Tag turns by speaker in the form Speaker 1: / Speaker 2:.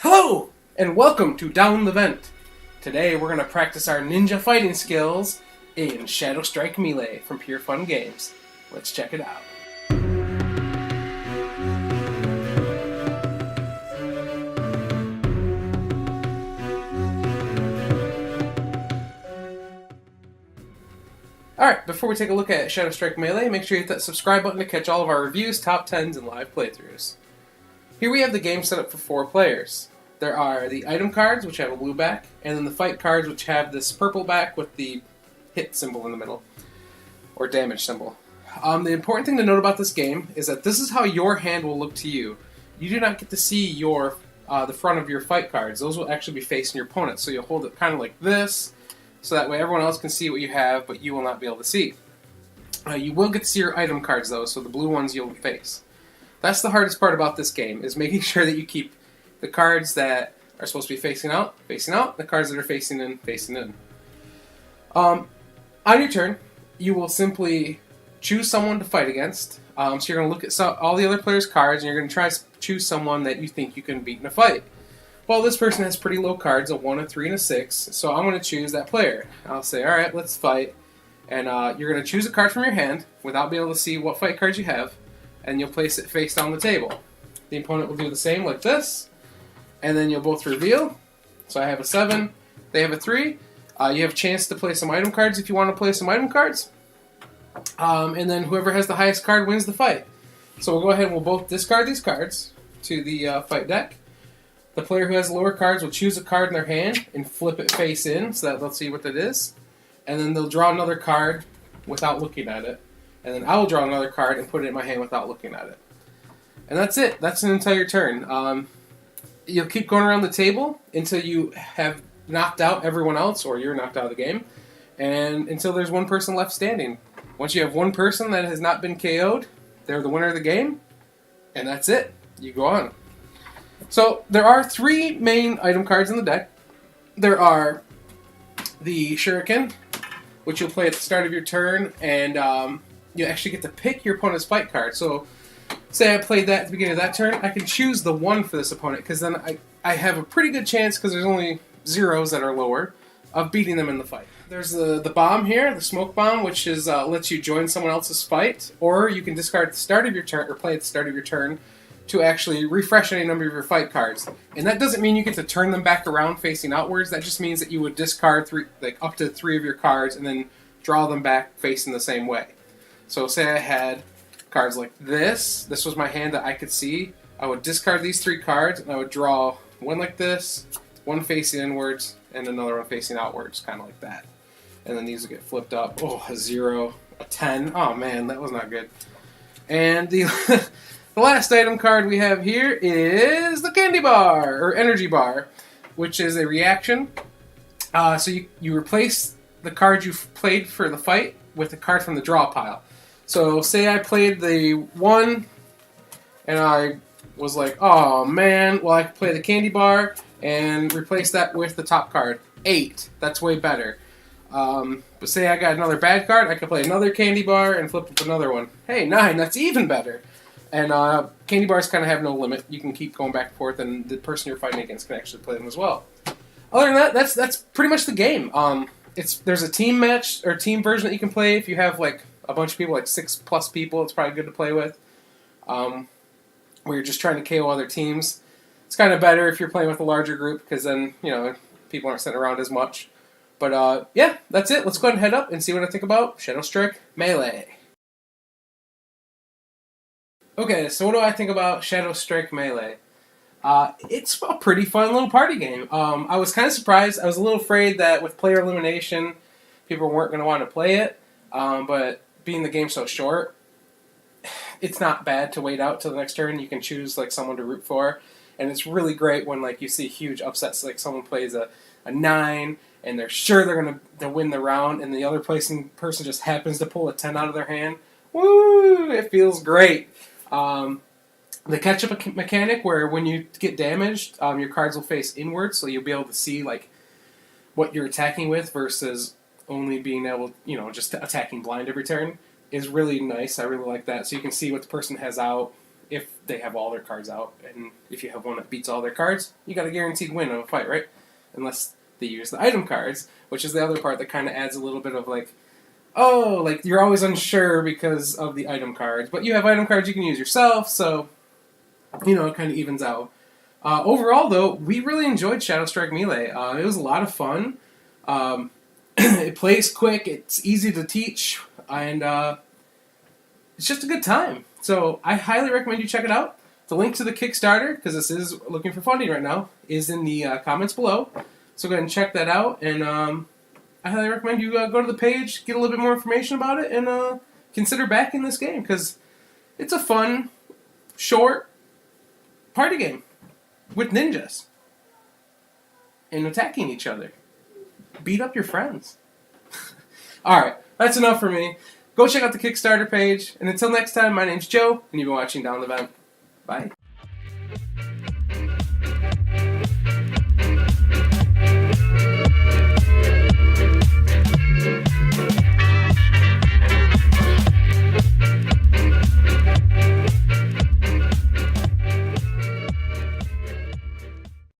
Speaker 1: Hello, and welcome to Down the Vent. Today we're going to practice our ninja fighting skills in Shadow Strike Melee from Pure Fun Games. Let's check it out. Alright, before we take a look at Shadow Strike Melee, make sure you hit that subscribe button to catch all of our reviews, top 10s, and live playthroughs. Here we have the game set up for 4 players. There are the item cards, which have a blue back, and then the fight cards, which have this purple back with the hit symbol in the middle, or damage symbol. The important thing to note about this game is that this is how your hand will look to you. You do not get to see the front of your fight cards. Those will actually be facing your opponent, so you'll hold it kind of like this, so that way everyone else can see what you have, but you will not be able to see. You will get to see your item cards, though, so the blue ones you'll face. That's the hardest part about this game, is making sure that you keep the cards that are supposed to be facing out, the cards that are facing in. On your turn, you will simply choose someone to fight against. So you're going to look at all the other players' cards, and you're going to try to choose someone that you think you can beat in a fight. Well, this person has pretty low cards, a 1, a 3, and a 6, so I'm going to choose that player. I'll say, alright, let's fight. And you're going to choose a card from your hand without being able to see what fight cards you have, and you'll place it face down the table. The opponent will do the same, like this, and then you'll both reveal. So I have a 7, they have a 3. You have a chance to play some item cards if you want to play some item cards. And then whoever has the highest card wins the fight. So we'll go ahead and we'll both discard these cards to the fight deck. The player who has lower cards will choose a card in their hand and flip it face in so that they'll see what that is. And then they'll draw another card without looking at it. And then I will draw another card and put it in my hand without looking at it. And that's it. That's an entire turn. You'll keep going around the table until you have knocked out everyone else, or you're knocked out of the game, and until there's one person left standing. Once you have one person that has not been KO'd, they're the winner of the game, and that's it. You go on. So there are 3 main item cards in the deck. There are the Shuriken, which you'll play at the start of your turn, and you actually get to pick your opponent's fight card. So say I played that at the beginning of that turn, I can choose the 1 for this opponent, because then I have a pretty good chance, because there's only zeros that are lower, of beating them in the fight. There's the bomb here, the smoke bomb, which is lets you join someone else's fight, or you can discard at the start of your turn, or play at the start of your turn, to actually refresh any number of your fight cards. And that doesn't mean you get to turn them back around facing outwards, that just means that you would discard up to 3 of your cards, and then draw them back facing the same way. So say I had cards like this was my hand that I could see, I would discard these 3 cards, and I would draw one like this, one facing inwards, and another one facing outwards, kind of like that. And then these will get flipped up. Oh, a 0, a 10. Oh man, that was not good. And the the last item card we have here is the candy bar, or energy bar, which is a reaction. So you replace the card you've played for the fight with a card from the draw pile. So say I played the 1, and I was like, oh man, well I could play the candy bar and replace that with the top card. 8, that's way better. But say I got another bad card, I could play another candy bar and flip up another one. Hey, 9, that's even better. And candy bars kind of have no limit. You can keep going back and forth, and the person you're fighting against can actually play them as well. Other than that, that's pretty much the game. There's a team match, or team version that you can play if you have like a bunch of people, like 6+ people. It's probably good to play with. Where you're just trying to KO other teams. It's kind of better if you're playing with a larger group, because then, people aren't sitting around as much. But, yeah, that's it. Let's go ahead and head up and see what I think about Shadow Strike Melee. Okay, so what do I think about Shadow Strike Melee? It's a pretty fun little party game. I was kind of surprised. I was a little afraid that with player elimination, people weren't going to want to play it. But being the game so short, it's not bad to wait out till the next turn. You can choose like someone to root for, and it's really great when like you see huge upsets, like someone plays a 9 and they're sure they're going to win the round, and the other person just happens to pull a 10 out of their hand. Woo! It feels great. The catch-up mechanic, where when you get damaged, your cards will face inwards, so you'll be able to see like what you're attacking with versus only being able, just attacking blind every turn, is really nice. I really like that. So you can see what the person has out, if they have all their cards out. And if you have one that beats all their cards, you got a guaranteed win of a fight, right? Unless they use the item cards, which is the other part that kind of adds a little bit of like, oh, like you're always unsure because of the item cards. But you have item cards you can use yourself, so, it kind of evens out. Overall, though, we really enjoyed Shadow Strike Melee. It was a lot of fun. It plays quick, it's easy to teach, and it's just a good time. So I highly recommend you check it out. The link to the Kickstarter, because this is looking for funding right now, is in the comments below. So go ahead and check that out, and I highly recommend you go to the page, get a little bit more information about it, and consider backing this game, because it's a fun, short party game with ninjas and attacking each other. Beat up your friends. Alright, that's enough for me. Go check out the Kickstarter page, and until next time, my name's Joe, and you've been watching Down the Vent. Bye.